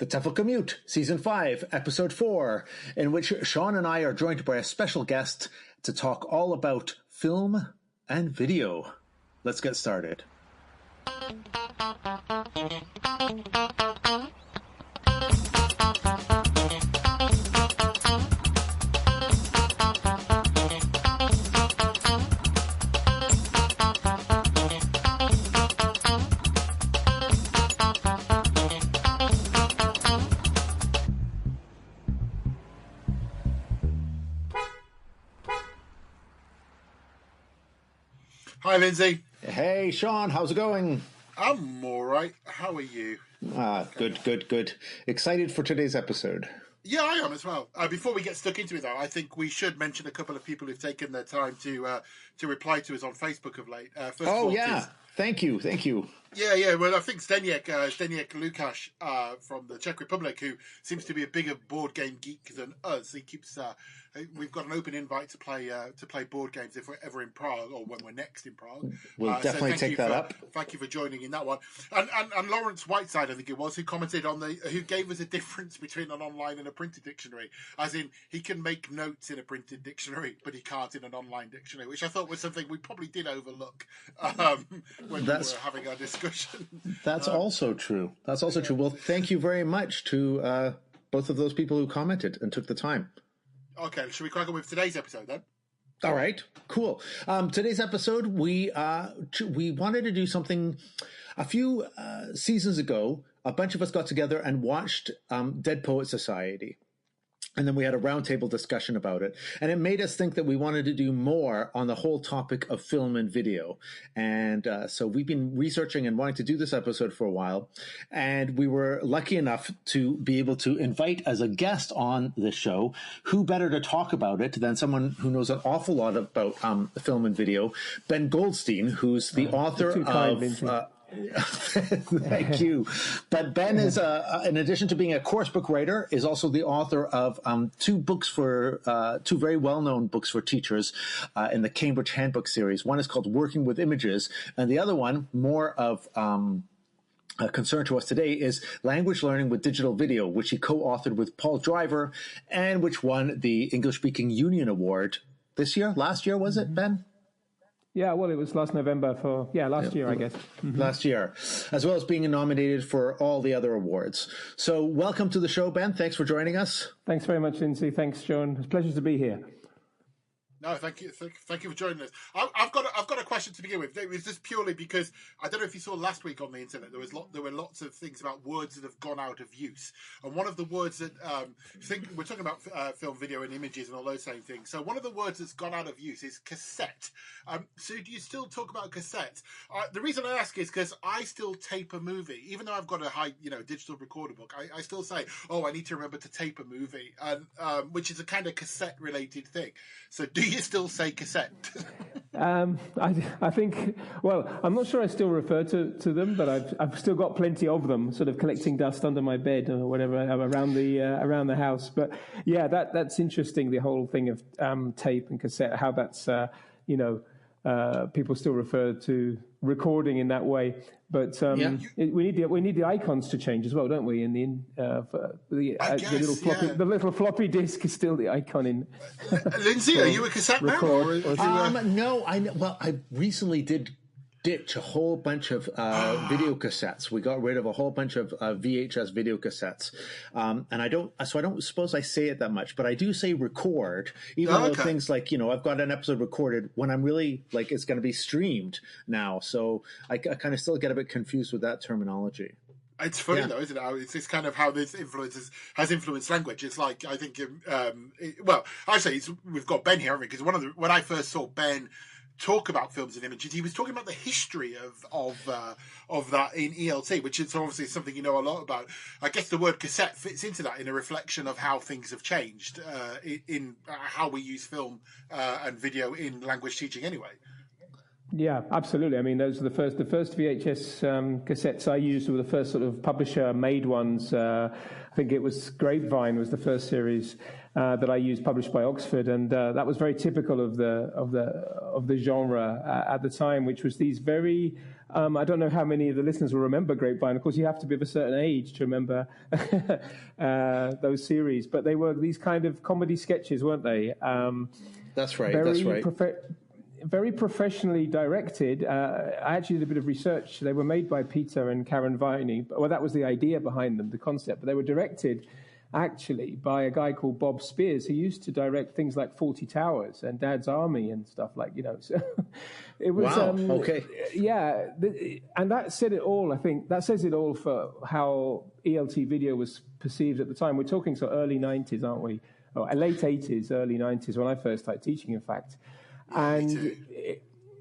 the TEFL Commute, Season 5, Episode 4, in which Sean and I are joined by a special guest to talk all about film and video. Let's get started. Hi, Lindsay. Hey, Sean, how's it going? I'm all right. How are you? Good. Excited for today's episode. Yeah, I am as well. Before we get stuck into it, though, I think we should mention a couple of people who've taken their time to reply to us on Facebook of late. First of all, Thank you. Yeah. Well, I think Zdeněk Lukáš from the Czech Republic, who seems to be a bigger board game geek than us. He keeps. We've got an open invite to play board games if we're ever in Prague or when we're next in Prague. We'll definitely take that up. Thank you for joining in that one. And Lawrence Whiteside, I think it was, who commented on who gave us a difference between an online and a printed dictionary. As in, he can make notes in a printed dictionary, but he can't in an online dictionary, which I thought was something we probably did overlook when we were having our discussion. That's also true. Well, thank you very much to both of those people who commented and took the time. Okay, should we crack on with today's episode then? All right, cool. Today's episode, we wanted to do something. A few seasons ago, a bunch of us got together and watched Dead Poet Society. And then we had a roundtable discussion about it. And it made us think that we wanted to do more on the whole topic of film and video. And so we've been researching and wanting to do this episode for a while. And we were lucky enough to be able to invite as a guest on the show, who better to talk about it than someone who knows an awful lot about film and video, Ben Goldstein, who's the author of... Thank you. But Ben is, in addition to being a course book writer, is also the author of two very well-known books for teachers in the Cambridge Handbook series. One is called Working with Images, and the other one, more of a concern to us today, is Language Learning with Digital Video, which he co-authored with Paul Driver, and which won the English Speaking Union Award last year, was it, Ben? Yeah, well, it was last November last year, I guess. Mm-hmm. Last year, as well as being nominated for all the other awards. So welcome to the show, Ben. Thanks for joining us. Thanks very much, Lindsay. Thanks, John. It's a pleasure to be here. No, thank you for joining us. I've got a question to begin with. It was just purely because I don't know if you saw last week on the internet. There were lots of things about words that have gone out of use, and one of the words that we're talking about film, video, and images and all those same things. So one of the words that's gone out of use is cassette. So do you still talk about cassette? The reason I ask is because I still tape a movie, even though I've got a high digital recorder book. I still say, I need to remember to tape a movie, and which is a kind of cassette related thing. So do you still say cassette? I think, well, I'm not sure I still refer to them, but I've still got plenty of them, sort of collecting dust under my bed or whatever around the house. But yeah, that's interesting. The whole thing of tape and cassette, how that's people still refer to recording in that way. But we need the icons to change as well, don't we? The little floppy disk is still the icon in. Lindsay, are you a cassette man? No, I recently did ditch a whole bunch of video cassettes. We got rid of a whole bunch of VHS video cassettes, and I don't suppose I say it that much, but I do say record, even though things like I've got an episode recorded when I'm really like it's going to be streamed now, so I kind of still get a bit confused with that terminology. It's funny though, isn't it? It's kind of how this has influenced language. It's like I think, we've got Ben here, haven't we? Because when I first saw Ben talk about films and images, he was talking about the history of that in ELT, which is obviously something you know a lot about. I guess the word cassette fits into that in a reflection of how things have changed in how we use film and video in language teaching anyway. Yeah, absolutely. I mean, those are the first VHS cassettes I used were the first sort of publisher-made ones. I think it was Grapevine was the first series that I used, published by Oxford, and that was very typical of the genre at the time, which was these very I don't know how many of the listeners will remember Grapevine. Of course, you have to be of a certain age to remember those series. But they were these kind of comedy sketches, weren't they? That's right. Very professionally directed. I actually did a bit of research. They were made by Peter and Karen Viney. Well, that was the idea behind them, the concept. But they were directed, actually, by a guy called Bob Spears, who used to direct things like 40 Towers and Dad's Army and stuff like, So it was, wow. Okay. Yeah. And that said it all, I think. That says it all for how ELT video was perceived at the time. We're talking early 90s, aren't we? Or late 80s, early 90s, when I first started teaching, in fact. And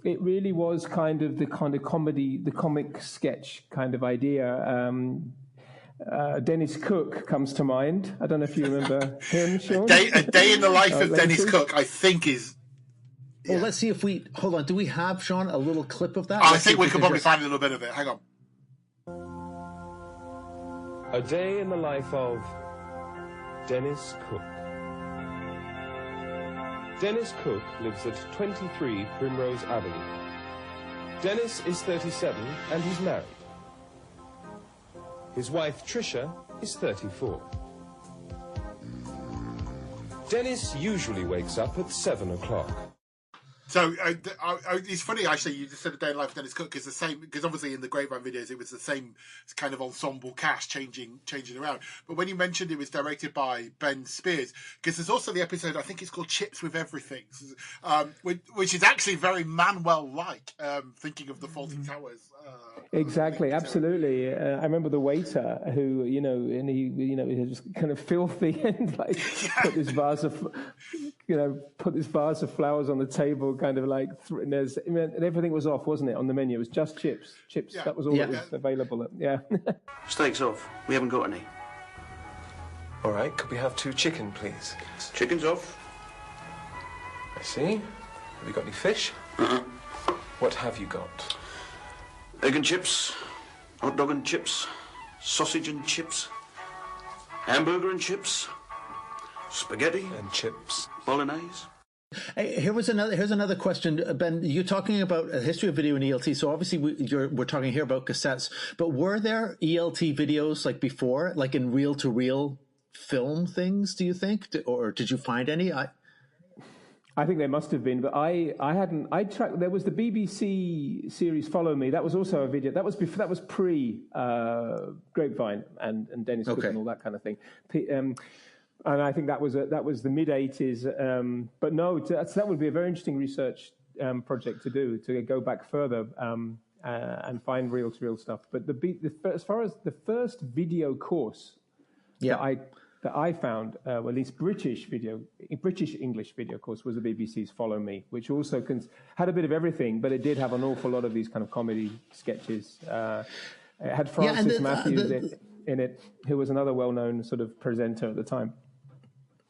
it really was kind of the comedy, the comic sketch kind of idea. Dennis Cook comes to mind. I don't know if you remember him, Sean. A day in the life of Dennis Cook, I think is... Well, let's see if we... Hold on. Do we have, Sean, a little clip of that? I think we could probably find a little bit of it. Hang on. A day in the life of Dennis Cook. Dennis Cook lives at 23 Primrose Avenue. Dennis is 37 and he's married. His wife Tricia is 34. Dennis usually wakes up at 7 o'clock. So it's funny, actually, you just said A Day in the Life of Dennis Cook is the same, because obviously in the Grapevine videos it was the same kind of ensemble cast changing around. But when you mentioned it was directed by Ben Spears, because there's also the episode, I think it's called Chips with Everything, which is actually very Manuel-like, thinking of the Faulty Towers. Exactly, absolutely. I remember the waiter who, and he was just kind of filthy and put this vase of flowers on the table, kind of like, and everything was off, wasn't it? On the menu, it was just chips. Yeah. That was all that was available. Steaks off. We haven't got any. All right, could we have 2 chicken, please? Chicken's off. I see. Have you got any fish? What have you got? Egg and chips, hot dog and chips, sausage and chips, hamburger and chips, spaghetti and chips, bolognese. Hey, here's another question, Ben. You're talking about a history of video in ELT, so obviously we're talking here about cassettes. But were there ELT videos like before, like in reel-to-reel film things? Do you think, or did you find any? I think there must have been, but I hadn't. I tracked. There was the BBC series Follow Me. That was also a video. That was pre Grapevine and Dennis Cook and all that kind of thing. And I think that was the mid '80s. But no, that would be a very interesting research project to do, to go back further and find reel-to-reel stuff. But as far as the first video course that I found, well, at least British English video course, was the BBC's Follow Me, which also had a bit of everything, but it did have an awful lot of these kind of comedy sketches. It had Francis Matthews in it, who was another well-known sort of presenter at the time.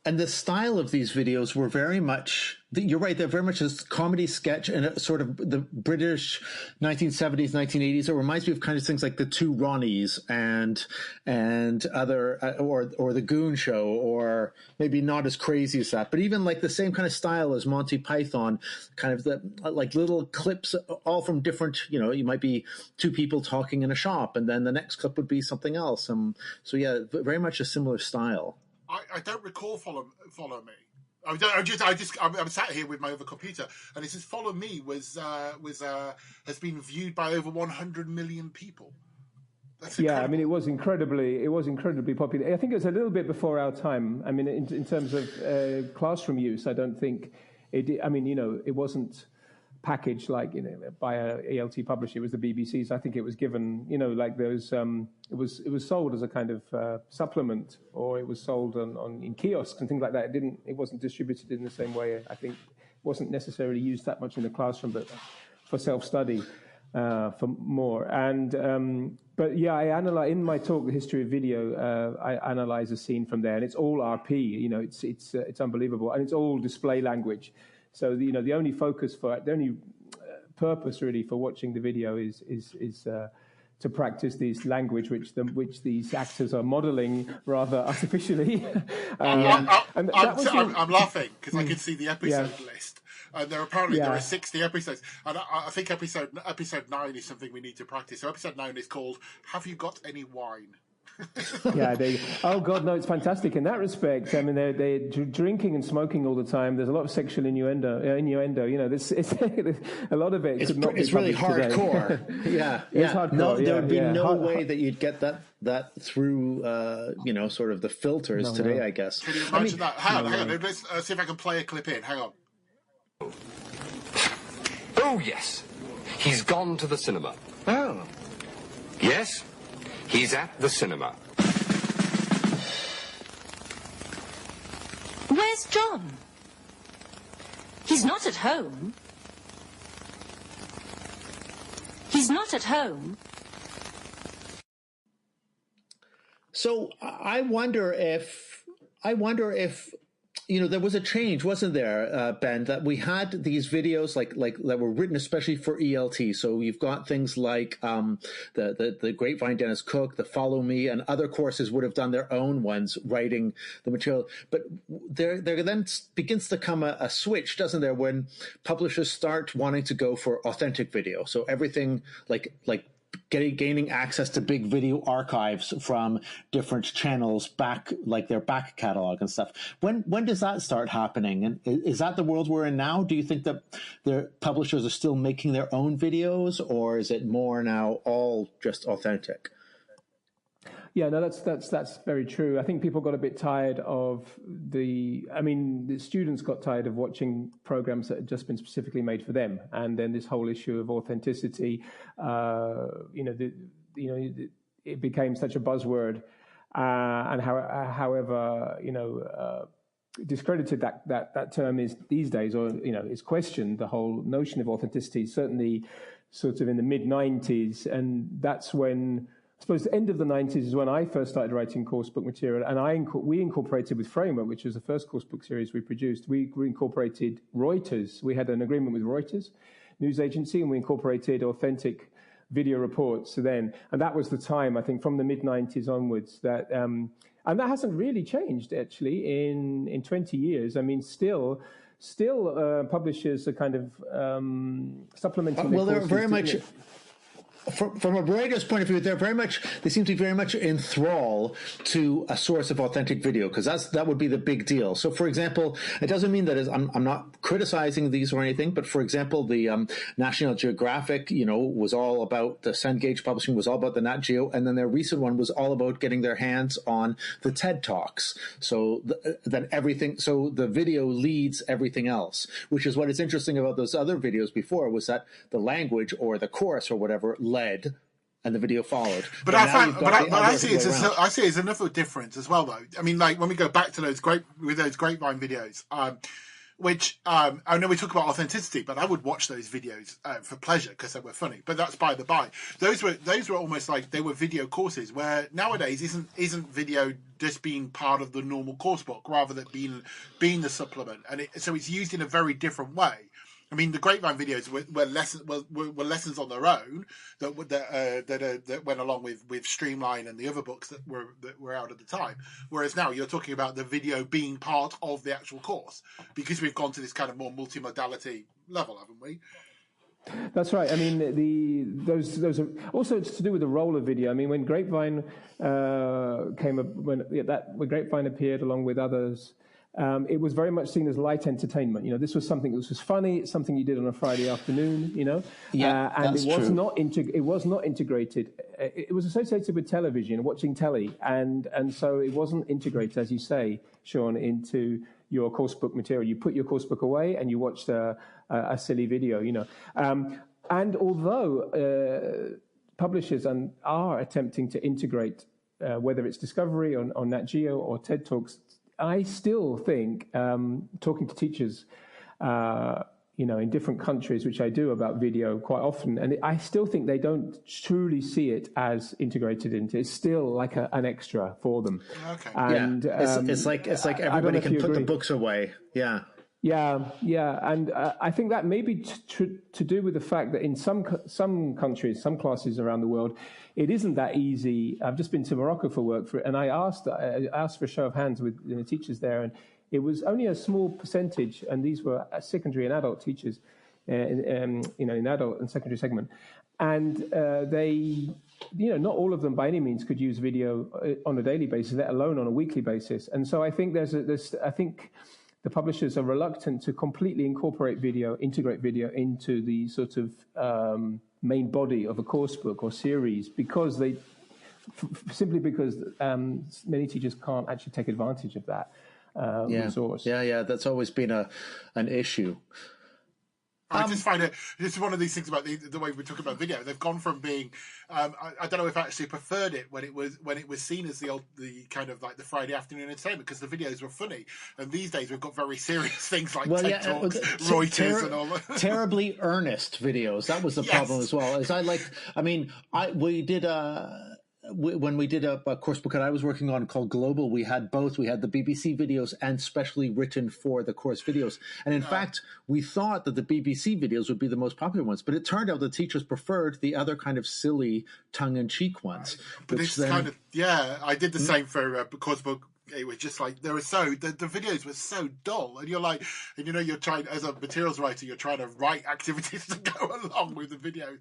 And the style of these videos were very much, you're right, they're very much a comedy sketch and a sort of the British 1970s, 1980s. It reminds me of kind of things like the Two Ronnies and other, or the Goon Show, or maybe not as crazy as that, but even like the same kind of style as Monty Python, kind of like little clips, all from different, you might be 2 people talking in a shop, and then the next clip would be something else. So yeah, very much a similar style. I don't recall Follow Me. I'm sat here with my other computer, and it says Follow Me has been viewed by over 100 million people. That's incredible. Yeah, I mean, it was incredibly popular. I think it was a little bit before our time. I mean, in terms of classroom use, I don't think it. I mean, it wasn't packaged like by a ELT publisher. It was the BBC's. I think it was given like those. It was sold as a kind of supplement, or it was sold in kiosks and things like that. It wasn't distributed in the same way. I think it wasn't necessarily used that much in the classroom, but for self-study, for more. And but yeah, I analyze in my talk, The History of Video. I analyze a scene from there, and it's all RP. It's unbelievable, and it's all display language. So the only focus the only purpose really for watching the video is to practice this language which these actors are modelling rather artificially. I'm laughing because I can see the episode list And there are 60 episodes, and I think episode 9 is something we need to practice. So episode 9 is called "Have You Got Any Wine?" Yeah, oh God, no, it's fantastic in that respect. I mean, they're drinking and smoking all the time. There's a lot of sexual innuendo. You know, it's a lot of it. It's really hardcore. It's hardcore. No, there would be no way that you'd get that through, sort of the filters today. I guess. Can you imagine that? Hang on. Let's see if I can play a clip in. Hang on. Oh yes, he's gone to the cinema. Oh, yes. He's at the cinema. Where's John? He's not at home. He's not at home. So I wonder if there was a change, wasn't there, Ben? That we had these videos like that were written especially for ELT. So you've got things like the Grapevine Dennis Cook, the Follow Me, and other courses would have done their own ones writing the material. But there then begins to come a switch, doesn't there, when publishers start wanting to go for authentic video. So everything like gaining access to big video archives from different channels back, like their back catalog and stuff. When does that start happening? And is that the world we're in now? Do you think that their publishers are still making their own videos, or is it more now all just authentic? Yeah, no, that's very true. I think people got a bit tired of the students got tired of watching programs that had just been specifically made for them, and then this whole issue of authenticity, it became such a buzzword, and however discredited that term is these days, or is questioned. The whole notion of authenticity, certainly, sort of in the mid-90s, and that's when. I suppose the end of the 90s is when I first started writing course book material, and we incorporated with Framework, which was the first course book series we produced. We incorporated Reuters. We had an agreement with Reuters news agency, and we incorporated authentic video reports then. And that was the time, I think, from the mid-90s onwards, that and that hasn't really changed, actually, in 20 years. I mean, still publishers are kind of supplementing their courses. They're very much... From a writer's point of view, they seem to be very much in thrall to a source of authentic video, because that would be the big deal. So, for example, it doesn't mean that I'm not criticizing these or anything, but for example, the National Geographic, was all about the Cengage Publishing, was all about the Nat Geo, and then their recent one was all about getting their hands on the TED Talks. So the video leads everything else, which is what is interesting about those other videos before, was that the language or the course or whatever led and the video followed. But I see it's another difference as well, though. I mean, like when we go back to those Grapevine videos, which I know we talk about authenticity, but I would watch those videos for pleasure because they were funny. But that's by the by. Those were almost like they were video courses, where nowadays isn't video just being part of the normal course book rather than being the supplement, and so it's used in a very different way. I mean, the Grapevine videos were lessons on their own that went along with Streamline and the other books that were out at the time. Whereas now you're talking about the video being part of the actual course, because we've gone to this kind of more multimodality level, haven't we? That's right. I mean, those are also to do with the role of video. I mean, when Grapevine when Grapevine appeared along with others. It was very much seen as light entertainment. This was something that was funny. It's something you did on a Friday afternoon. And it was not integrated. It was associated with television, watching telly, and so it wasn't integrated, as you say, Sean, into your course book material. You put your course book away and you watched a silly video. And although publishers are attempting to integrate, whether it's Discovery on Nat Geo or TED Talks. I still think, talking to teachers, in different countries, which I do about video quite often, and I still think they don't truly see it as integrated into. It's still like an extra for them. Okay. And it's like everybody can put the books away. Yeah. Yeah, and I think that may be to do with the fact that in some countries, some classes around the world, it isn't that easy. I've just been to Morocco for work for it, and I asked for a show of hands with teachers there, and it was only a small percentage, and these were secondary and adult teachers, in adult and secondary segment, and they. Not all of them by any means could use video on a daily basis, let alone on a weekly basis. And so I think I think the publishers are reluctant to completely integrate video into the sort of main body of a course book or series because simply because many teachers can't actually take advantage of that resource. Yeah, that's always been an issue. I just find it. This is one of these things about the way we talk about video. They've gone from being. I don't know if I actually preferred it when it was seen as the kind of like the Friday afternoon entertainment because the videos were funny. And these days we've got very serious things like TED Talks, Reuters, and all that. Terribly earnest videos. That was the problem as well. We did when we did a course book that I was working on called Global, we had both. We had the BBC videos and specially written for the course videos. And in fact, we thought that the BBC videos would be the most popular ones, but it turned out the teachers preferred the other kind of silly tongue-in-cheek ones. But this I did the same for course book. It was just like the videos were so dull, and you're trying as a materials writer, you're trying to write activities to go along with the videos.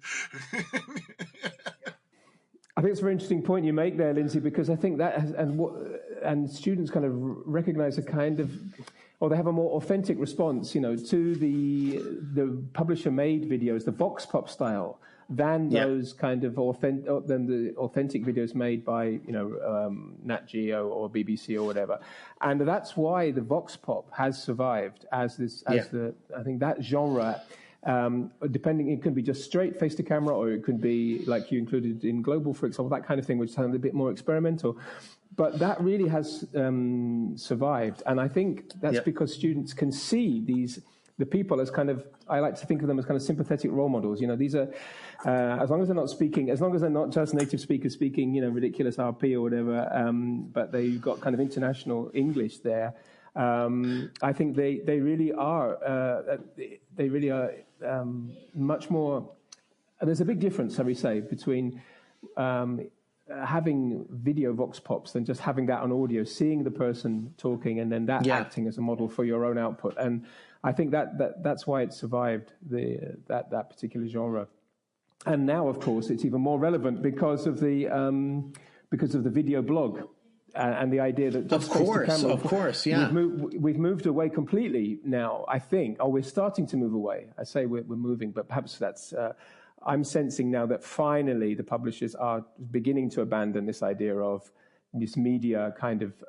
I think it's a very interesting point you make there, Lindsay, because I think that and students kind of recognize they have a more authentic response, to the publisher-made videos, the Vox Pop style, than those kind of the authentic videos made by Nat Geo or BBC or whatever, and that's why the Vox Pop has survived I think that genre. Depending, it can be just straight face to camera, or it could be like you included in Global, for example, that kind of thing, which sounds a bit more experimental. But that really has survived, and I think that's because students can see the people as kind of, I like to think of them as kind of sympathetic role models. These are as long as they're not just native speakers speaking, ridiculous RP or whatever, but they've got kind of international English there. I think they really are. They really are much more. There's a big difference, I would say, between having video vox pops than just having that on audio, seeing the person talking, and then that acting as a model for your own output. And I think that's why it survived that particular genre. And now, of course, it's even more relevant because of the video blog. And the idea that just of course, we've moved away completely now. I think, we're starting to move away. I say we're moving, but perhaps that's. I'm sensing now that finally the publishers are beginning to abandon this idea of this media kind of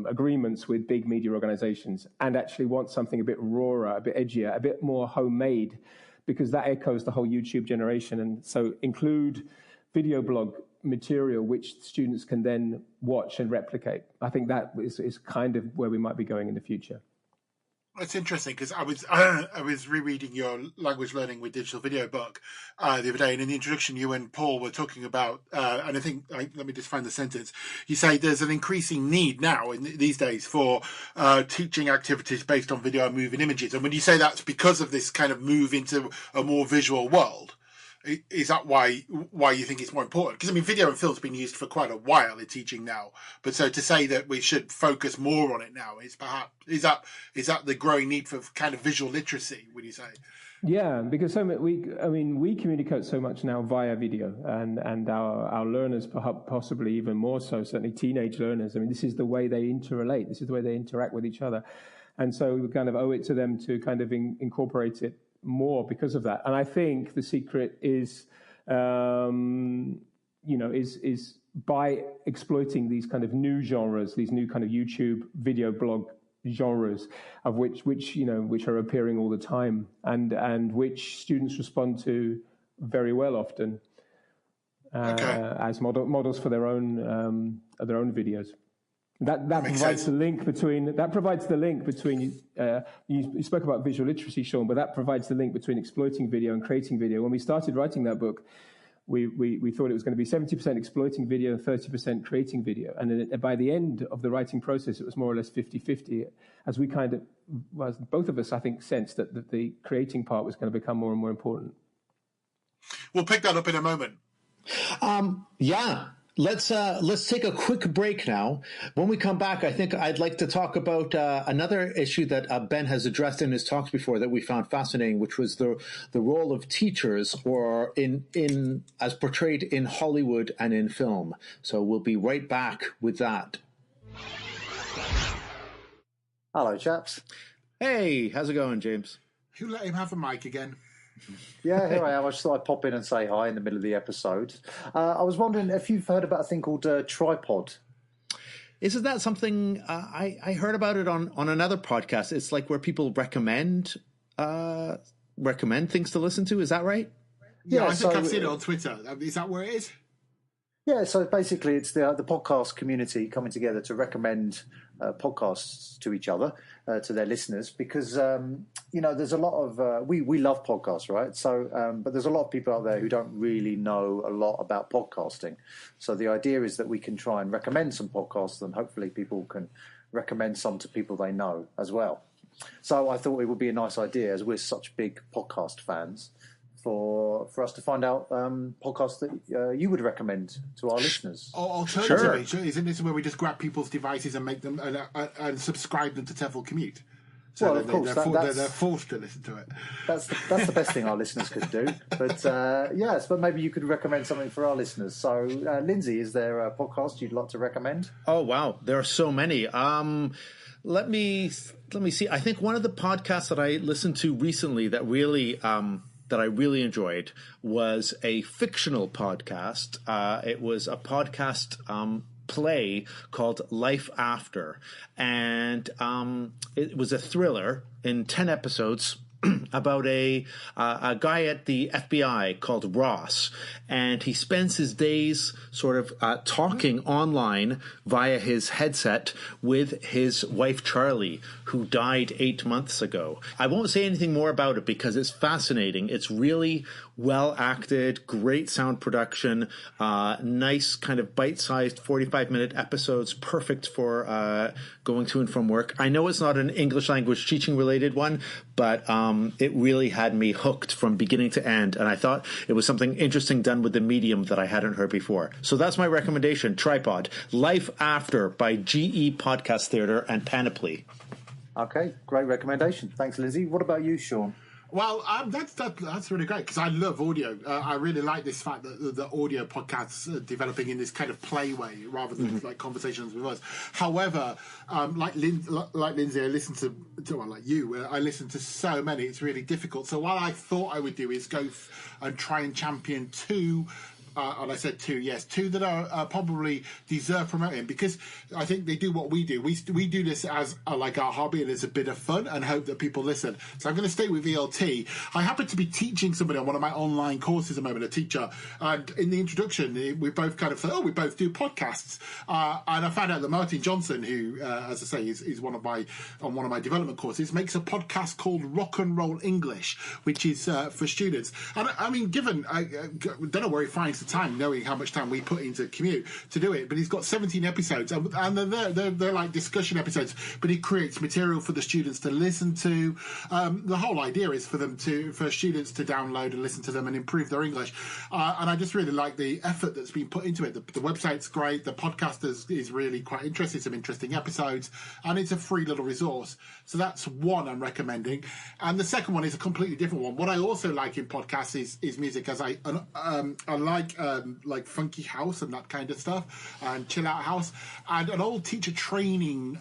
agreements with big media organizations, and actually want something a bit rawer, a bit edgier, a bit more homemade, because that echoes the whole YouTube generation. And so include video blog material which students can then watch and replicate. I think that is kind of where we might be going in the future. It's interesting because I was rereading your language learning with digital video book the other day, and in the introduction you and Paul were talking about and I think let me just find the sentence. You say there's an increasing need now in these days for teaching activities based on video and moving images, and when you say that's because of this kind of move into a more visual world, is that why you think it's more important? Because video and film's been used for quite a while in teaching now, but so to say that we should focus more on it now is that the growing need for kind of visual literacy? Would you say? Yeah, because we communicate so much now via video, and our learners possibly even more so. Certainly teenage learners. This is the way they interrelate. This is the way they interact with each other, and so we kind of owe it to them to kind of incorporate it more because of that. And I think the secret is, is by exploiting these kind of new genres, these new kind of YouTube video blog genres, of which are appearing all the time, and which students respond to very well often as models for their own videos. That provides the link between. You spoke about visual literacy, Sean, but that provides the link between exploiting video and creating video. When we started writing that book, we thought it was going to be 70% exploiting video and 30% creating video. And then by the end of the writing process, it was more or less 50-50, as we kind of, well, both of us, I think, sensed that the creating part was going to become more and more important. We'll pick that up in a moment. Yeah. Let's take a quick break now. When we come back, I think I'd like to talk about another issue that Ben has addressed in his talks before that we found fascinating, which was the role of teachers, or in as portrayed in Hollywood and in film. So we'll be right back with that. Hello, chaps. Hey, how's it going, James? Who let him have a mic again? Yeah, here I am. I just thought I'd pop in and say hi in the middle of the episode. I was wondering if you've heard about a thing called Tripod. Isn't that something I heard about it on another podcast? It's like where people recommend things to listen to. Is that right? Yeah, I think I've seen it on Twitter. Is that where it is? Yeah, so basically it's the podcast community coming together to recommend podcasts to each other, to their listeners, because, there's a lot of, we love podcasts, right? So, but there's a lot of people out there who don't really know a lot about podcasting. So the idea is that we can try and recommend some podcasts, and hopefully people can recommend some to people they know as well. So I thought it would be a nice idea, as we're such big podcast fans, for us to find out podcasts that you would recommend to our listeners. Alternatively, sure. Isn't this where we just grab people's devices and make them and subscribe them to TEFL Commute? So well, of course, they're forced to listen to it. That's the best thing our listeners could do. But yes, but maybe you could recommend something for our listeners. So, Lindsay, is there a podcast you'd like to recommend? Oh wow, there are so many. Let me see. I think one of the podcasts that I listened to recently that I really enjoyed was a fictional podcast. It was a podcast play called Life After, and it was a thriller in 10 episodes about a guy at the FBI called Ross, and he spends his days sort of talking online via his headset with his wife Charlie, who died 8 months ago. I won't say anything more about it because it's fascinating. It's really well acted, great sound production, nice kind of bite-sized 45-minute episodes, perfect for going to and from work. I know it's not an English language teaching related one, but it really had me hooked from beginning to end, and I thought it was something interesting done with the medium that I hadn't heard before. So that's my recommendation, Tripod. Life After by GE Podcast Theatre and Panoply. Okay, great recommendation. Thanks, Lizzie. What about you, Sean? Well, that's really great because I love audio. I really like this fact that the audio podcasts are developing in this kind of play way rather than like conversations with us. However, like Lindsay, I listen to like you, I listen to so many. It's really difficult. So what I thought I would do is go and try and champion two. And I said two that are probably deserve promoting, because I think they do what we do. We do this as like our hobby and as a bit of fun and hope that people listen. So I'm going to stay with VLT. I happen to be teaching somebody on one of my online courses at the moment, a teacher. And in the introduction, we both kind of said, we both do podcasts. And I found out that Martin Johnson, who, as I say, is on one of my development courses, makes a podcast called Rock and Roll English, which is for students. And I mean, given, I don't know where he finds the time, knowing how much time we put into Commute to do it, but he's got 17 episodes, and they're like discussion episodes, but he creates material for the students to listen to. The whole idea is for students to download and listen to them and improve their English, and I just really like the effort that's been put into it. The website's great, the podcast is really quite interesting, some interesting episodes, and it's a free little resource. So that's one I'm recommending, and the second one is a completely different one. What I also like in podcasts is music, as I like funky house and that kind of stuff, and chill out house. And an old teacher training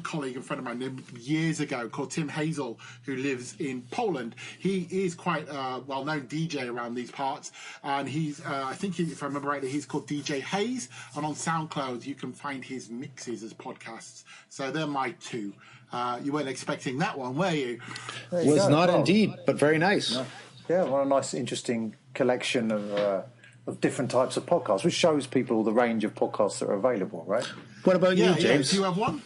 colleague and friend of mine years ago called Tim Hazel, who lives in Poland. He is quite a well-known DJ around these parts, and he's I think if I remember rightly, he's called DJ Hayes, and on SoundCloud you can find his mixes as podcasts. So they're my two. You weren't expecting that one, were you? Was not indeed, but very nice. No. Yeah, what a nice, interesting collection of different types of podcasts, which shows people the range of podcasts that are available, right? What about you, James? Do you have one?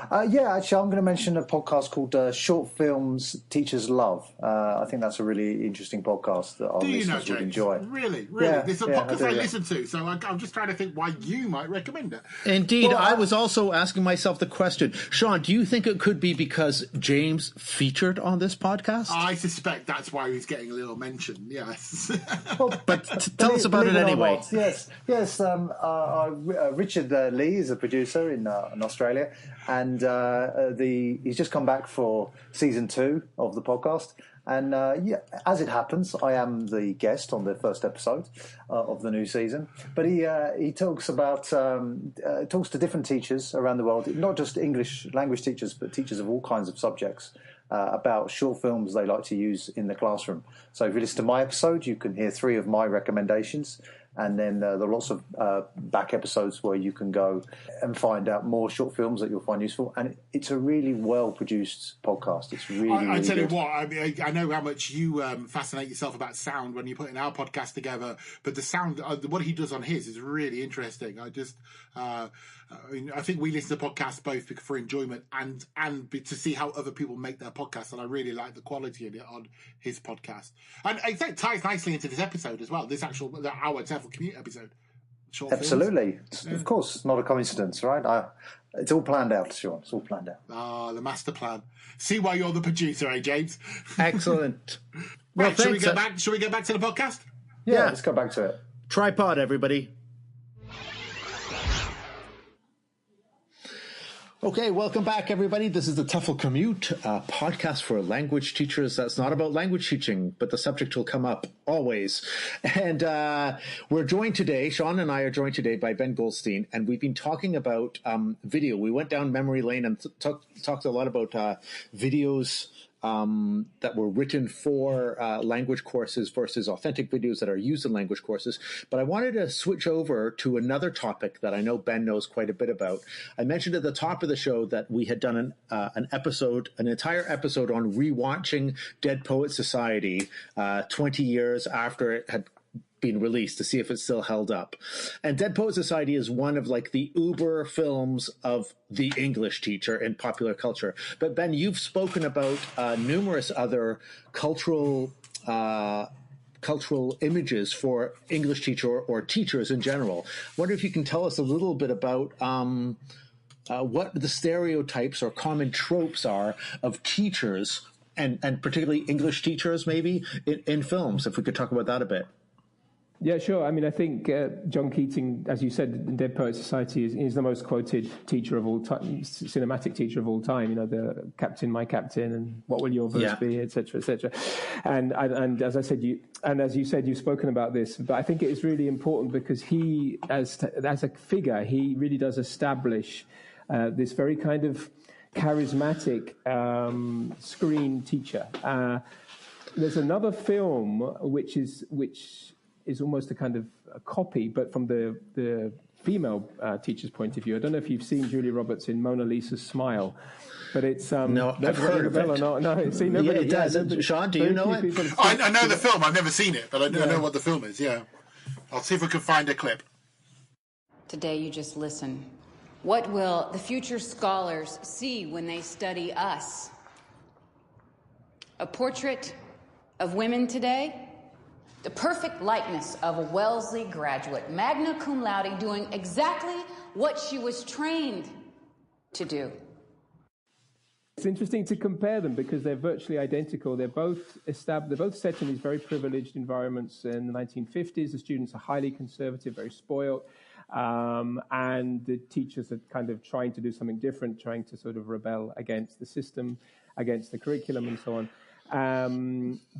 Yeah, actually, I'm going to mention a podcast called Short Films Teachers Love. I think that's a really interesting podcast that our listeners would enjoy. Really? Yeah, There's a podcast I listen to, so I'm just trying to think why you might recommend it. Indeed. Well, I was also asking myself the question, Sean, do you think it could be because James featured on this podcast? I suspect that's why he's getting a little mention, yes. But tell us about it anyway. Yes. Richard Lee is a producer in Australia, and he's just come back for season 2 of the podcast. And as it happens, I am the guest on the first episode of the new season. But he talks about talks to different teachers around the world, not just English language teachers, but teachers of all kinds of subjects, about short films they like to use in the classroom. So if you listen to my episode, you can hear 3 of my recommendations. And then there are lots of back episodes where you can go and find out more short films that you'll find useful. And it's a really well-produced podcast. It's really, I tell good. you what, I mean, I know how much you fascinate yourself about sound when you're putting our podcast together, but the sound, what he does on his is really interesting. I think we listen to podcasts both for enjoyment and to see how other people make their podcasts, and I really like the quality of it on his podcast. And I think it ties nicely into this episode as well, our TEFL Commute episode. Absolutely. Of course, it's not a coincidence, right? It's all planned out, Sean. It's all planned out. Ah, the master plan. See why you're the producer, eh, James? Excellent. Right, shall we get back to the podcast? Yeah, let's go back to it. Tripod, everybody. Okay, welcome back, everybody. This is the TEFL Commute, a podcast for language teachers that's not about language teaching, but the subject will come up always. And we're joined today, Sean and I are joined today by Ben Goldstein, and we've been talking about video. We went down memory lane and talked a lot about videos that were written for language courses versus authentic videos that are used in language courses. But I wanted to switch over to another topic that I know Ben knows quite a bit about. I mentioned at the top of the show that we had done an entire episode on rewatching Dead Poets Society 20 years after it had been released, to see if it still held up. And Dead Poets Society is one of like the uber films of the English teacher in popular culture. But Ben, you've spoken about numerous other cultural images for English teacher or teachers in general. I wonder if you can tell us a little bit about what the stereotypes or common tropes are of teachers and particularly English teachers maybe in films, if we could talk about that a bit. Yeah, sure. I mean, I think John Keating, as you said, in Dead Poets Society is the most quoted teacher of all time, cinematic teacher of all time. You know, the Captain, my Captain, and what will your verse be, etc., etc. And as I said, as you said, you've spoken about this, but I think it is really important because he, as a figure, he really does establish this very kind of charismatic screen teacher. There's another film which is almost a kind of a copy, but from the female teacher's point of view. I don't know if you've seen Julia Roberts in Mona Lisa's Smile, but it's no, I've heard of it. Or not. No, see, nobody. Yeah, it does. Nobody, Sean, do you know it? I know the film. I've never seen it, but I know what the film is. Yeah, I'll see if we can find a clip. Today, you just listen. What will the future scholars see when they study us? A portrait of women today? The perfect likeness of a Wellesley graduate, magna cum laude, doing exactly what she was trained to do. It's interesting to compare them because they're virtually identical. They're both set in these very privileged environments in the 1950s. The students are highly conservative, very spoiled, and the teachers are kind of trying to do something different, trying to sort of rebel against the system, against the curriculum, and so on.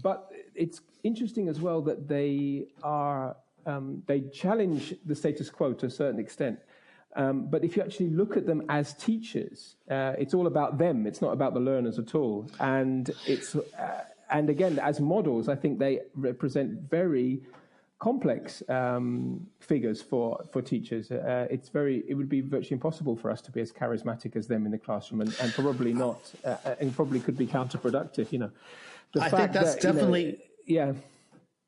But it's interesting as well that they challenge the status quo to a certain extent. But if you actually look at them as teachers, it's all about them. It's not about the learners at all. And and again, as models, I think they represent very complex figures for teachers. It would be virtually impossible for us to be as charismatic as them in the classroom, and probably not, and probably could be counterproductive. You know, I think that's definitely. Yeah.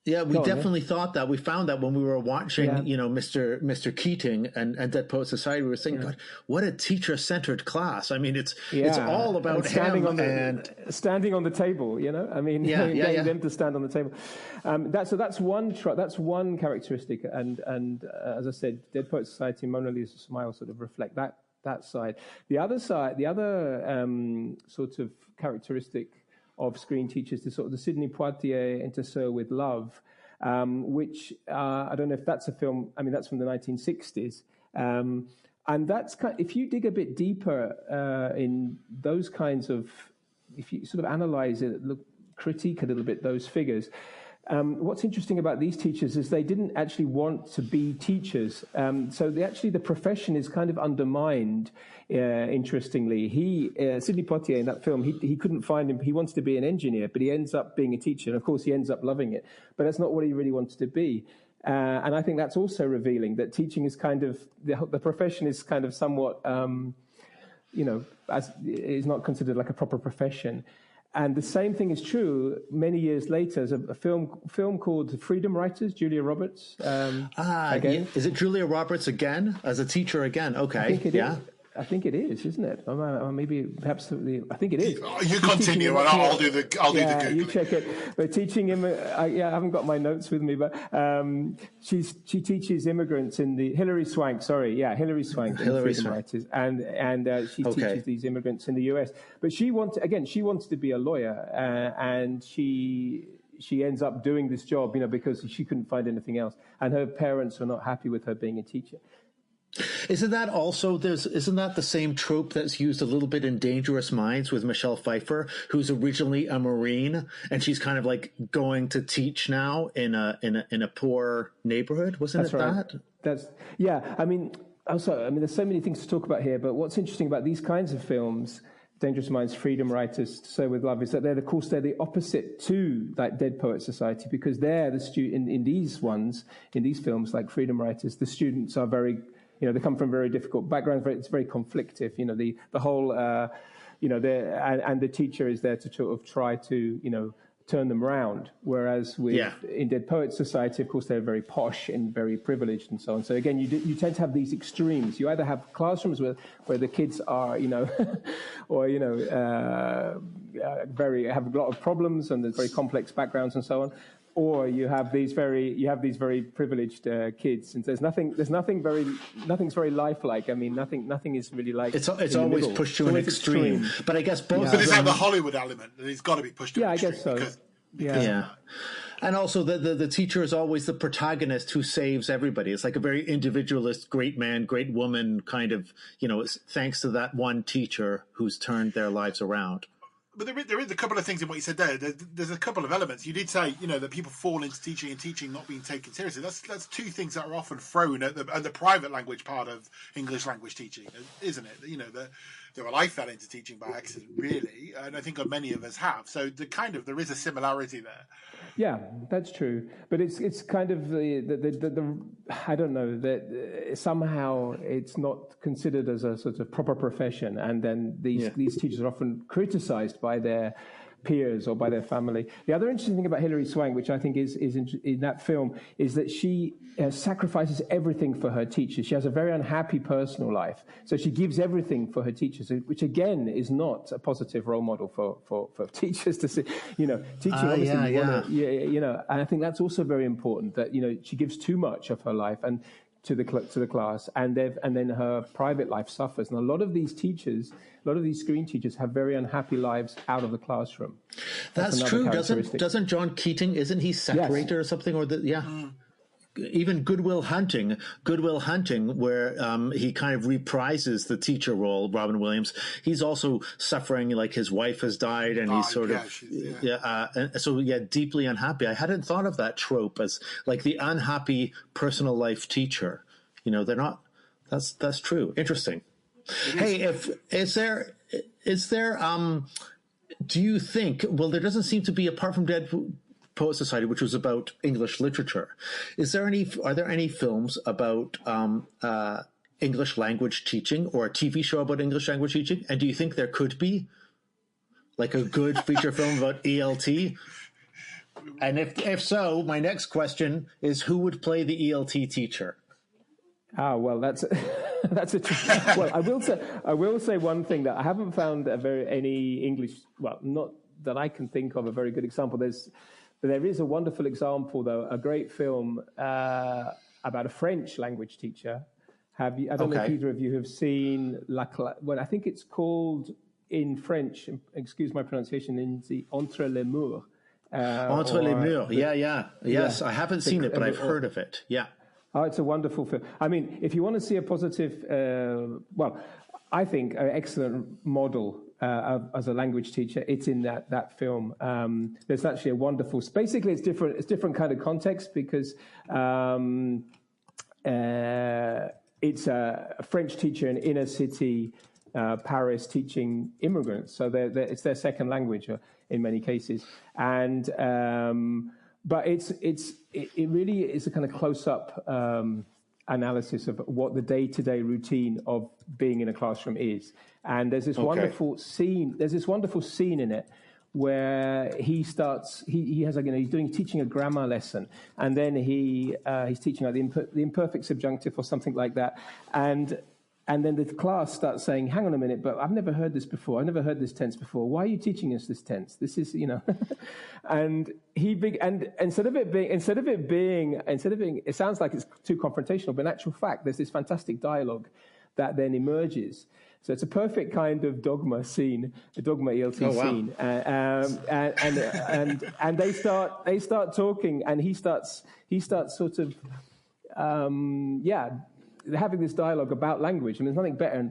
Yeah, we definitely thought that. We found that when we were watching, Mr. Keating and Dead Poet Society, we were saying, God, what a teacher-centered class. I mean, it's all about standing him standing on the table. I mean, getting them to stand on the table. That's one characteristic. And as I said, Dead Poet Society and Mona Lisa's Smile sort of reflect that side. The other sort of characteristic of screen teachers is sort of the Sidney Poitier Interso with Love, which I don't know if that's a film. I mean, that's from the 1960s, and that's if you dig a bit deeper in those kinds of, if you sort of analyze it, critique a little bit those figures. What's interesting about these teachers is they didn't actually want to be teachers. So the profession is kind of undermined, interestingly. Sidney Poitier in that film, he couldn't find him. He wanted to be an engineer, but he ends up being a teacher. And of course, he ends up loving it. But that's not what he really wanted to be. And I think that's also revealing that teaching is kind of, the profession is kind of somewhat, is not considered like a proper profession. And the same thing is true many years later. There's a film called Freedom Writers, Julia Roberts. Again. Is it Julia Roberts again as a teacher again? Okay, I think it is, isn't it? Maybe perhaps I think it is. You continue, and I'll do the Googling. You check it. But teaching him, I haven't got my notes with me, but she teaches immigrants in the Hilary Swank. Hilary Swank. Writers, and she teaches these immigrants in the U.S. But she wants to be a lawyer, and she ends up doing this job, because she couldn't find anything else, and her parents are not happy with her being a teacher. Isn't that the same trope that's used a little bit in Dangerous Minds with Michelle Pfeiffer, who's originally a Marine and she's kind of like going to teach now in a poor neighborhood? Wasn't that's it right. that? I mean, there's so many things to talk about here, but what's interesting about these kinds of films, Dangerous Minds, Freedom Writers, So With Love, is that they're the opposite to like Dead Poet Society, because they're the in these films like Freedom Writers, the students are very, they come from very difficult backgrounds. It's very conflictive. The whole, and the teacher is there to sort of try to, turn them round. Whereas in Dead Poets Society, of course, they're very posh and very privileged and so on. So again, you tend to have these extremes. You either have classrooms where the kids are, or have a lot of problems and there's very complex backgrounds and so on. Or you have these very privileged kids, and nothing's very lifelike. I mean, nothing is really like. It's always pushed to an extreme. But I guess both. But it's like the Hollywood element. It's got to be pushed to an extreme. I guess so. Because And also the teacher is always the protagonist who saves everybody. It's like a very individualist, great man, great woman kind of, thanks to that one teacher who's turned their lives around. But there is a couple of things in what you said there. There's a couple of elements. You did say, that people fall into teaching and teaching not being taken seriously. That's two things that are often thrown at the private language part of English language teaching, isn't it? I fell into teaching by accident, really, and I think many of us have. So there is a similarity there. Yeah, that's true. But it's kind of the I don't know, that somehow it's not considered as a sort of proper profession, and then these teachers are often criticized by their peers or by their family. The other interesting thing about Hilary Swank, which I think is in that film, is that she sacrifices everything for her teachers. She has a very unhappy personal life, so she gives everything for her teachers, which again is not a positive role model for teachers to see. Teaching obviously, and I think that's also very important, that she gives too much of her life and to the class, and then her private life suffers. And a lot of these screen teachers have very unhappy lives out of the classroom. That's true. Doesn't John Keating, isn't he separated or something? Or even Good Will Hunting, where he kind of reprises the teacher role, Robin Williams. He's also suffering, like his wife has died, and he's sort of deeply unhappy. I hadn't thought of that trope as like the unhappy personal life teacher. They're not. That's true. Interesting. Hey, is there do you think? Well, there doesn't seem to be, apart from Dead Poet Society, which was about English literature. Are there any films about English language teaching, or a TV show about English language teaching? And do you think there could be like a good feature film about ELT? And if so, my next question is, who would play the ELT teacher? Ah, well, that's a well. I will say one thing, that I haven't found any English. Well, not that I can think of a very good example. There is a wonderful example, though, a great film about a French language teacher. I don't know if either of you have seen well, I think it's called in French. Excuse my pronunciation. In the Entre les Murs. Entre les Murs. Yes, I haven't seen it, but I've heard of it. Yeah. Oh, it's a wonderful film. I mean, if you want to see a positive, I think an excellent model as a language teacher, it's in that film. There's actually a wonderful. Basically, it's different. It's different kind of context because it's a French teacher in inner city Paris teaching immigrants. So it's their second language in many cases, and. But it really is a kind of close-up analysis of what the day-to-day routine of being in a classroom is. And there's this wonderful scene. There's this wonderful scene in it where he starts. He's teaching a grammar lesson, and then he's teaching like the imperfect subjunctive or something like that, and then the class starts saying, "Hang on a minute, but I've never heard this before. I've never heard this tense before. Why are you teaching us this tense? This is, and instead of it being, it sounds like it's too confrontational, but in actual fact, there's this fantastic dialogue that then emerges. So it's a perfect kind of dogma scene, a dogma ELT scene, and they start talking, and he starts sort of, having this dialogue about language. I mean,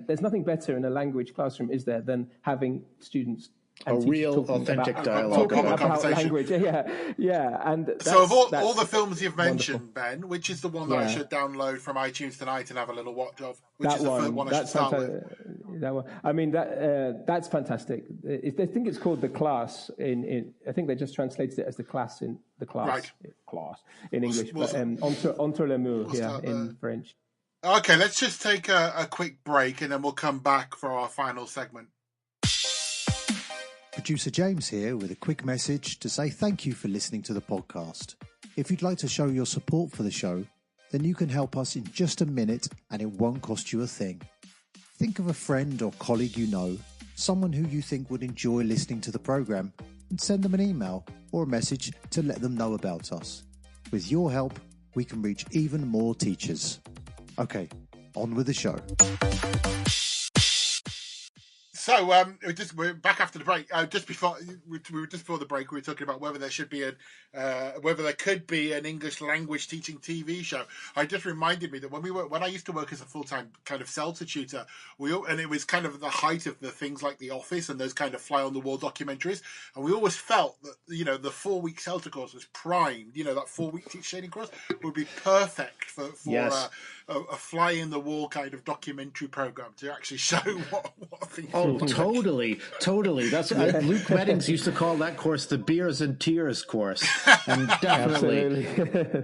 there's nothing better in a language classroom, is there, than having students a real authentic dialogue about language. Yeah. And so of all the films you've mentioned, Ben, which is the one that I should download from iTunes tonight and have a little watch of? Which is the first one I should start with? That one. I mean, that's fantastic. I think it's called The Class. I think they just translated it as The Class in the class. Right. Class in English, but Entre les Murs in French. Okay, let's just take a quick break and then we'll come back for our final segment. Producer James here with a quick message to say thank you for listening to the podcast. If you'd like to show your support for the show, then you can help us in just a minute and it won't cost you a thing. Think of a friend or colleague you know, someone who you think would enjoy listening to the program, and send them an email or a message to let them know about us. With your help, we can reach even more teachers. Okay, on with the show. So we're back after the break. Just before the break, we were talking about whether there should be whether there could be an English language teaching TV show. It just reminded me that when I used to work as a full-time kind of CELTA tutor, and it was kind of the height of the things like The Office and those kind of fly-on-the-wall documentaries, and we always felt that the 4-week CELTA course was primed. That 4-week teach shading course would be perfect for yes. a fly-in-the-wall kind of documentary program to actually show what things. Oh, totally. That's Luke Meddings used to call that course the Beers and Tears course, and definitely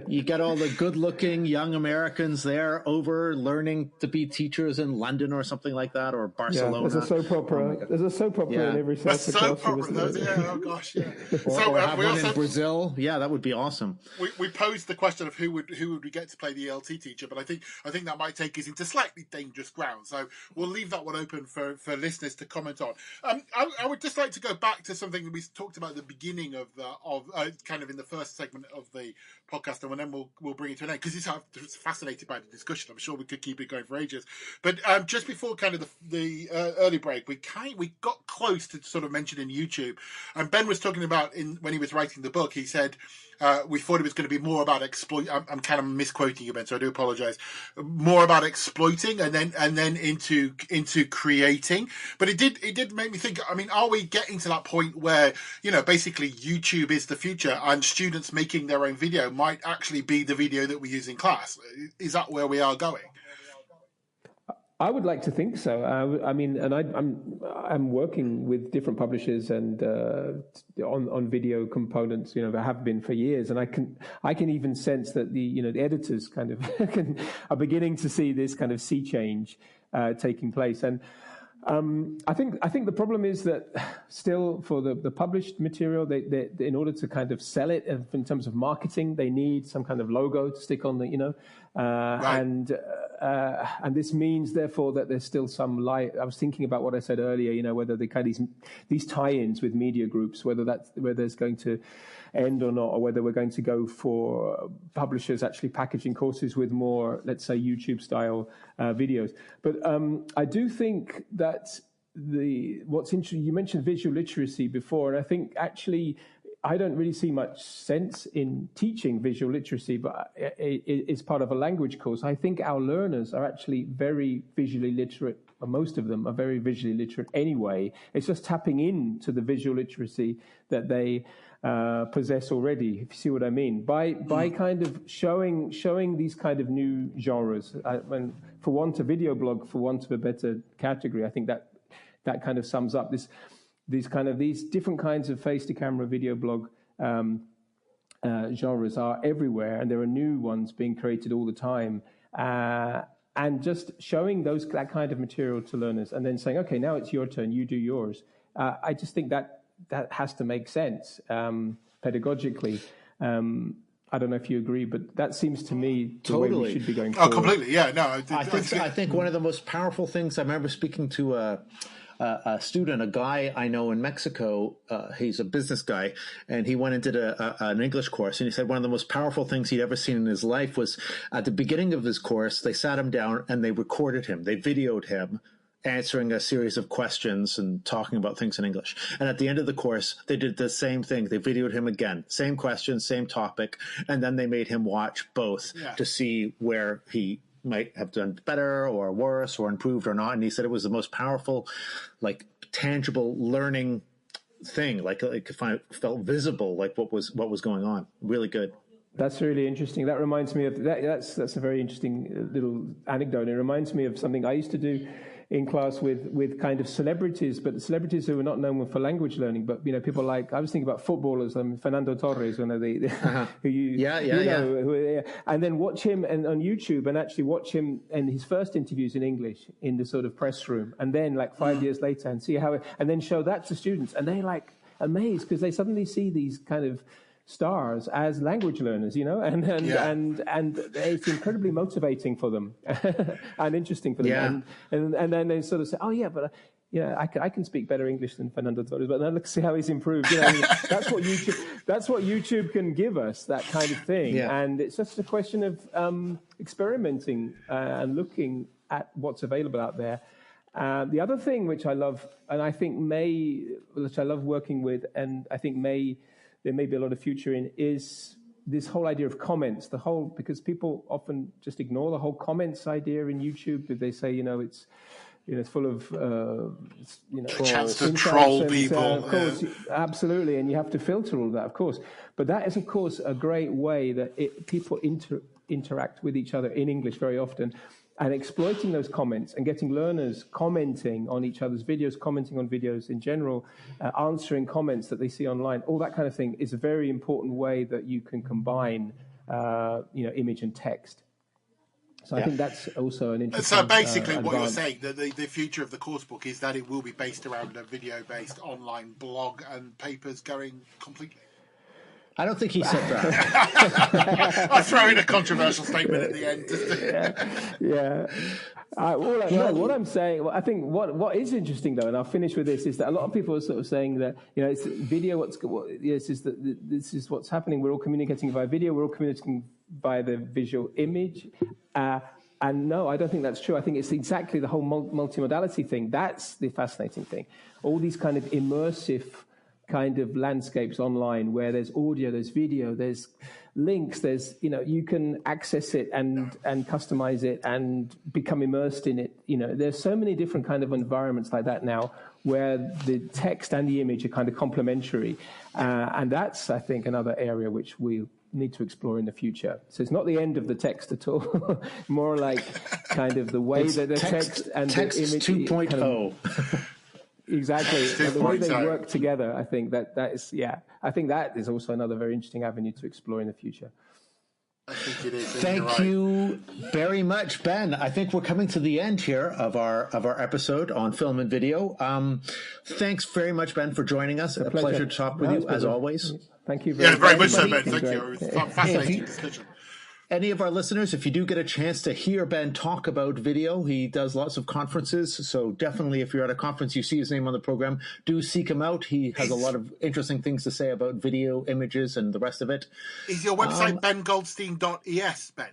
you get all the good-looking young Americans there over learning to be teachers in London or something like that, or Barcelona. There's a soap opera. There's a soap opera in every CELTA classroom. Oh gosh, yeah. Or have one in Brazil. Yeah, that would be awesome. We posed the question of who would we get to play the ELT teacher, but I think that might take us into slightly dangerous ground. So we'll leave that one open for listeners to comment on. I would just like to go back to something that we talked about at the beginning of kind of in the first segment of the podcast, and then we'll bring it to an end, because I'm fascinated by the discussion. I'm sure we could keep it going for ages. But just before kind of the early break, we got close to sort of mentioning YouTube, and Ben was talking about when he was writing the book, he said we thought it was going to be more about I'm kind of misquoting you, Ben, so I do apologize. More about exploiting and then into creating. But it did make me think, I mean, are we getting to that point where, basically YouTube is the future and students making their own video might actually be the video that we use in class? Is that where we are going? I would like to think so. I mean, and I'm working with different publishers and on video components. I have been for years, and I can even sense that the editors kind of are beginning to see this kind of sea change taking place. And I think the problem is that still for the published material, they in order to kind of sell it in terms of marketing, they need some kind of logo to stick on the Right. and this means therefore that there's still some light. I was thinking about what I said earlier, whether they kind of these tie-ins with media groups, whether it's going to end or not, or whether we're going to go for publishers actually packaging courses with more, let's say, YouTube style videos. But I do think that what's interesting, you mentioned visual literacy before, and I think actually I don't really see much sense in teaching visual literacy, but it's part of a language course. I think our learners are actually very visually literate, or most of them are very visually literate anyway. It's just tapping into the visual literacy that they possess already, if you see what I mean, by kind of showing these kind of new genres. For want of video blog, for want of a better category, I think that kind of sums up these different kinds of face-to-camera video blog genres are everywhere, and there are new ones being created all the time. And just showing that kind of material to learners, and then saying, okay, now it's your turn, you do yours. I just think that has to make sense pedagogically. I don't know if you agree, but that seems to me the way we should be going forward. Oh, completely. Yeah, no. I think one of the most powerful things, I remember speaking to a student, a guy I know in Mexico. He's a business guy, and he went and did an English course. And he said one of the most powerful things he'd ever seen in his life was at the beginning of his course, they sat him down and they recorded him. They videoed him answering a series of questions and talking about things in English. And at the end of the course, they did the same thing. They videoed him again, same question, same topic. And then they made him watch both to see where he might have done better or worse or improved or not. And he said it was the most powerful, like tangible learning thing. Like it felt visible, like what was going on. Really good. That's really interesting. That reminds me of that's a very interesting little anecdote. It reminds me of something I used to do in class with kind of celebrities, but the celebrities who were not known for language learning, but people like, I was thinking about footballers, Fernando Torres, who and then watch him on YouTube and actually watch him in his first interviews in English in the sort of press room, and then like 5 years later and see and then show that to students, and they like amazed because they suddenly see these kind of stars as language learners, and it's incredibly motivating for them and interesting for them. And then they sort of say, oh yeah, but I can speak better English than Fernando Torres, but then let's see how he's improved. That's what YouTube can give us, that kind of thing. And it's just a question of experimenting and looking at what's available out there. The other thing which I love, and I think which I love working with, and I think there may be a lot of future in, is this whole idea of comments. Because people often just ignore the whole comments idea in YouTube. They say, it's full of, chance to troll people. Of course, absolutely, and you have to filter all of that, of course. But that is, of course, a great way that people interact with each other in English very often. And exploiting those comments and getting learners commenting on each other's videos, commenting on videos in general, answering comments that they see online, all that kind of thing is a very important way that you can combine, image and text. So I think that's also an interesting. So basically, what you're saying, that the future of the course book is that it will be based around a video-based online blog and papers going completely. I don't think he said that. I'll throw in a controversial statement at the end. What I'm saying, I think what is interesting though, and I'll finish with this, is that a lot of people are sort of saying that it's video. This is what's happening. We're all communicating via video. We're all communicating via the visual image. And no, I don't think that's true. I think it's exactly the whole multimodality thing. That's the fascinating thing. All these kind of immersive kind of landscapes online where there's audio, there's video, there's links, there's, you can access it and customize it and become immersed in it. There's so many different kind of environments like that now where the text and the image are kind of complementary. And that's, I think, another area which we need to explore in the future. So it's not the end of the text at all, more like kind of the way that the text and the image 2.0. Kind of, exactly. The way they work together, I think that is, I think that is also another very interesting avenue to explore in the future. I think it is. Thank you very much, Ben. I think we're coming to the end here of our episode on film and video. Thanks very much, Ben, for joining us. A pleasure to talk with you, as always. Thank you very much so, Ben. Thank you. It was a fascinating discussion. Any of our listeners, if you do get a chance to hear Ben talk about video, he does lots of conferences. So definitely, if you're at a conference, you see his name on the program, do seek him out. He has a lot of interesting things to say about video, images, and the rest of it. Is your website bengoldstein.es, Ben?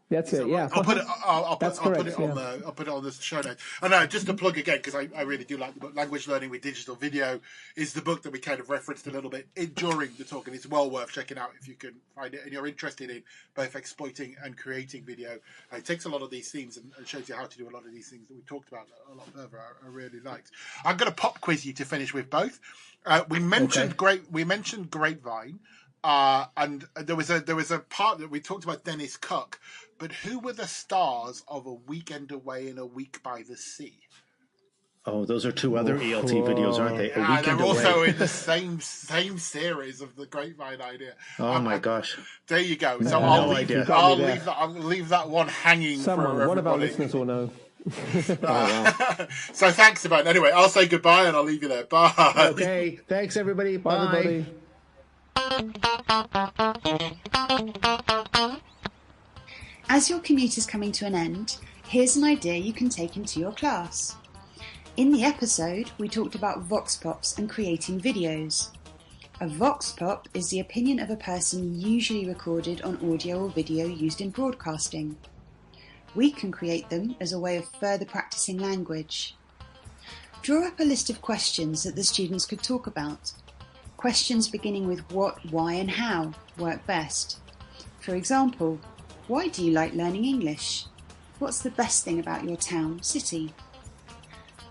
That's it. Yeah, I'll put it on the show notes. And just to plug again, because I really do like the book. Language Learning with Digital Video is the book that we kind of referenced a little bit during the talk, and it's well worth checking out if you can find it and you're interested in both exploiting and creating video. It takes a lot of these themes and shows you how to do a lot of these things that we talked about a lot further. I really liked. I'm going to pop quiz you to finish with both. We mentioned Grapevine. And there was a part that we talked about Dennis Cook, but who were the stars of A Weekend Away and A Week by the Sea? Oh, those are two other ELT videos, aren't they? They're also in the same series of the Grapevine idea. Oh my gosh! There you go. So I'll leave that one hanging. One of our listeners will know. So thanks, about anyway. I'll say goodbye and I'll leave you there. Bye. Okay. Thanks, everybody. Bye. Everybody. As your commute is coming to an end, here's an idea you can take into your class. In the episode, we talked about vox pops and creating videos. A vox pop is the opinion of a person usually recorded on audio or video used in broadcasting. We can create them as a way of further practicing language. Draw up a list of questions that the students could talk about. Questions beginning with what, why and how work best. For example, why do you like learning English? What's the best thing about your town, city?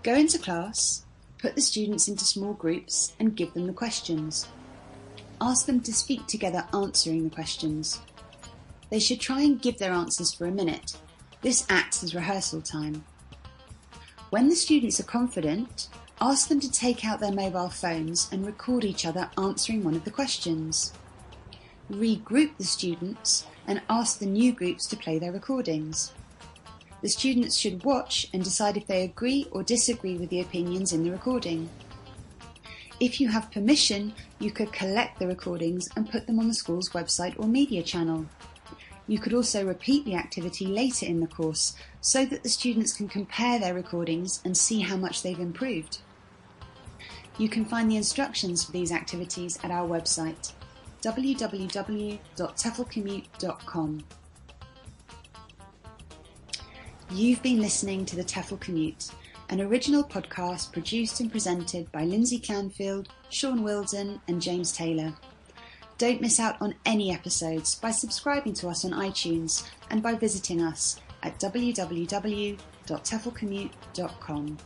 Go into class, put the students into small groups and give them the questions. Ask them to speak together answering the questions. They should try and give their answers for a minute. This acts as rehearsal time. When the students are confident, ask them to take out their mobile phones and record each other answering one of the questions. Regroup the students and ask the new groups to play their recordings. The students should watch and decide if they agree or disagree with the opinions in the recording. If you have permission, you could collect the recordings and put them on the school's website or media channel. You could also repeat the activity later in the course so that the students can compare their recordings and see how much they've improved. You can find the instructions for these activities at our website, www.teflcommute.com. You've been listening to the TEFL Commute, an original podcast produced and presented by Lindsay Canfield, Sean Wilden and James Taylor. Don't miss out on any episodes by subscribing to us on iTunes and by visiting us at www.teflcommute.com.